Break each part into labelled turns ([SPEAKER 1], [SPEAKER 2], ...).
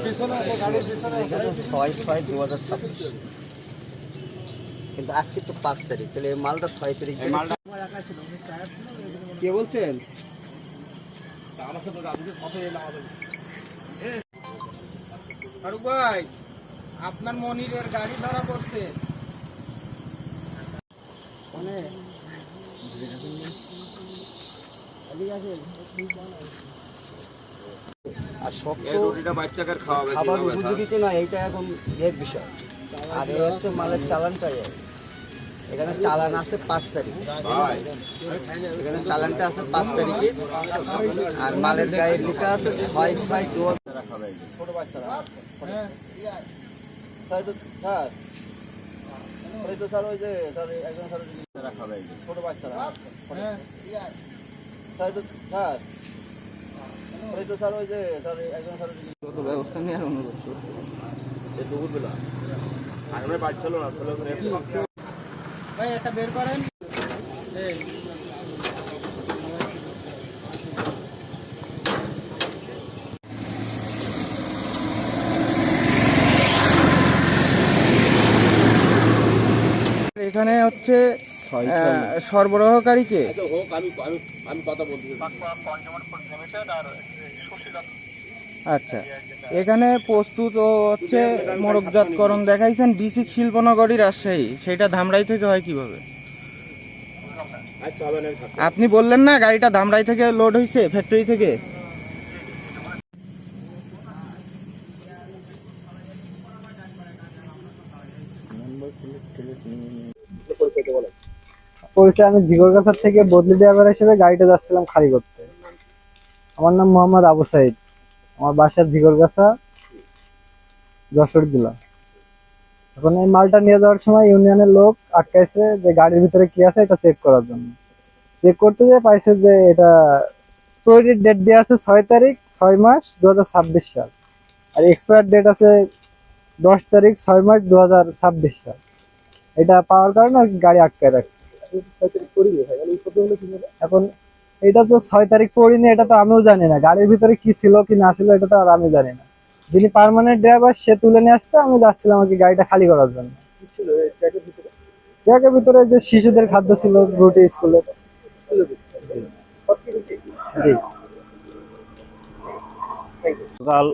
[SPEAKER 1] 6/6/2026, কিন্তু আজকে তো 5 তারিখ, তাহলে এই মালটা 6 তারিখ। কে বলছেন?
[SPEAKER 2] ফারুক ভাই, আপনার মনিরের গাড়ি ধরা পড়ছে।
[SPEAKER 1] আর শক্ত খাবার উপযোগী কিনা এইটা এখন এর বিষয়। আর এই হচ্ছে মালের চালানটাই। এখানে চালান আছে 5 তারিখ, এখানে চালানটা আছে 5 তারিখে, আর মালের গায়ে লেখা আছে 6/6/2026।
[SPEAKER 2] ব্যবস্থা নেওয়ার অনুরোধ ভাই, এটা বের করেন। এখানে হচ্ছে সরবরাহকারীকে আচ্ছা, এখানে প্রস্তুত ও হচ্ছে মোড়কজাতকরণ দেখাইছেন বিসিক শিল্পনগরী রাজশাহী, সেটা ধামরাই থেকে হয় কিভাবে? আপনি বললেন না গাড়িটা ধামরাই থেকে লোড হয়েছে ফ্যাক্টরি থেকে।
[SPEAKER 3] পরিচয়, আমি ঝিগরগাছা থেকে বদলি ড্রাইভার হিসেবে গাড়িটা যাচ্ছিলাম খালি করতে। আমার নাম মোহাম্মদ আবু সাইদ, আমার বাসা ঝিগরগাছা, যশোর জেলা। এখন এই মালটা নিয়ে যাওয়ার সময় ইউনিয়নের লোক আটকাইছে যে গাড়ির ভিতরে কি আছে এটা চেক করার জন্য। চেক করতে যেয়ে পাইছে যে এটা তৈরির ডেট দেওয়া আছে 6 তারিখ 6 মাস 2026 সাল, আর এক্সপায়ার ডেট আছে 10 তারিখ 6 মাস 2026 সাল। এটা পাওয়ার কারণে গাড়ি আটকায় রাখছে। এখন এটা তো 6 তারিখ পড়িনি, এটা তো আমিও জানি না গাড়ির ভিতরে কি ছিল কি না ছিল, এটা তো আর আমি জানি না। যিনি পার্মানেন্ট ড্রাইভার সে তুলে নিয়ে আসছে, আমি যাচ্ছিলাম আর কি গাড়িটা খালি করার জন্য। ট্রাকের ভিতরে যে শিশুদের খাদ্য ছিল, রুটি স্কুলে। জি।
[SPEAKER 4] গতকাল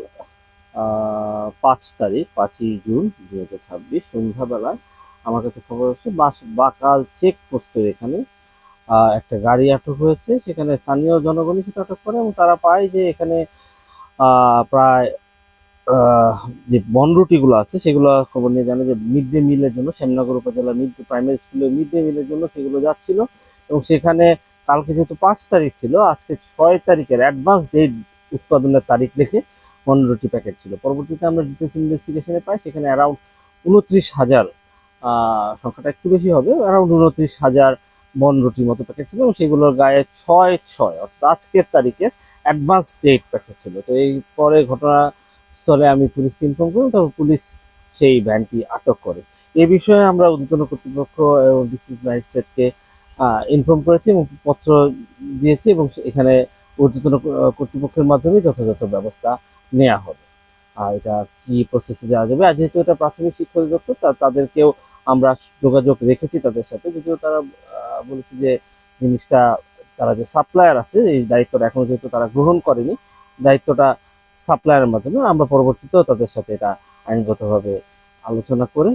[SPEAKER 4] 5 তারিখ 5ই জুন 2026 সন্ধ্যাবেলায় আমার কাছে খবর হচ্ছে বাকাল চেক পোস্টের এখানে একটা গাড়ি আটক হয়েছে। সেখানে স্থানীয় জনগণই সেটা আটক করে এবং তারা পায় যে এখানে প্রায় যে বনরুটিগুলো আছে সেগুলো খবর নিয়ে জানে যে মিড ডে মিলের জন্য শ্যামনগর উপজেলা প্রাইমারি স্কুলে মিড ডে মিলের জন্য সেগুলো যাচ্ছিল। এবং সেখানে কালকে যেহেতু 5 তারিখ ছিল, আজকে 6 তারিখের অ্যাডভান্স ডেট উৎপাদনের তারিখ লিখে বনরুটি প্যাকেট ছিল। পরবর্তীতে আমরা ডিটেলস ইনভেস্টিগেশনে পাই সেখানে অ্যারাউন্ড 29,000, সংখ্যাটা একটু বেশি হবে, অ্যারাউন্ড 29,000 বনরুটির মতো প্যাকেট ছিল এবং সেগুলোর গায়ে 6/6 অর্থাৎ আজকের তারিখে অ্যাডভান্স ডেট প্যাকেট ছিল। তো এই পরে ঘটনাস্থলে আমি পুলিশকে ইনফর্ম করি, তারপর পুলিশ সেই ভ্যানটি আটক করে। এ বিষয়ে আমরা ঊর্ধ্বতন কর্তৃপক্ষ এবং ডিস্ট্রিক্ট ম্যাজিস্ট্রেটকে ইনফর্ম করেছি এবং পত্র দিয়েছি এবং এখানে ঊর্ধ্বতন কর্তৃপক্ষের মাধ্যমে যথাযথ ব্যবস্থা নেওয়া হবে। এটা কি প্রসেসে যাওয়া যাবে। আর যেহেতু এটা প্রাথমিক শিক্ষা অধিদপ্তর, তাদেরকেও আমরা যোগাযোগ রেখেছি তাদের সাথে, যদিও তারা বলেছে যে জিনিসটা তারা যে সাপ্লায়ার আছে এই দায়িত্বটা এখনো যেহেতু তারা গ্রহণ করেনি, দায়িত্বটা সাপ্লায়ারের মাধ্যমে আমরা পরবর্তীতেও তাদের সাথে এটা আইনগতভাবে আলোচনা করে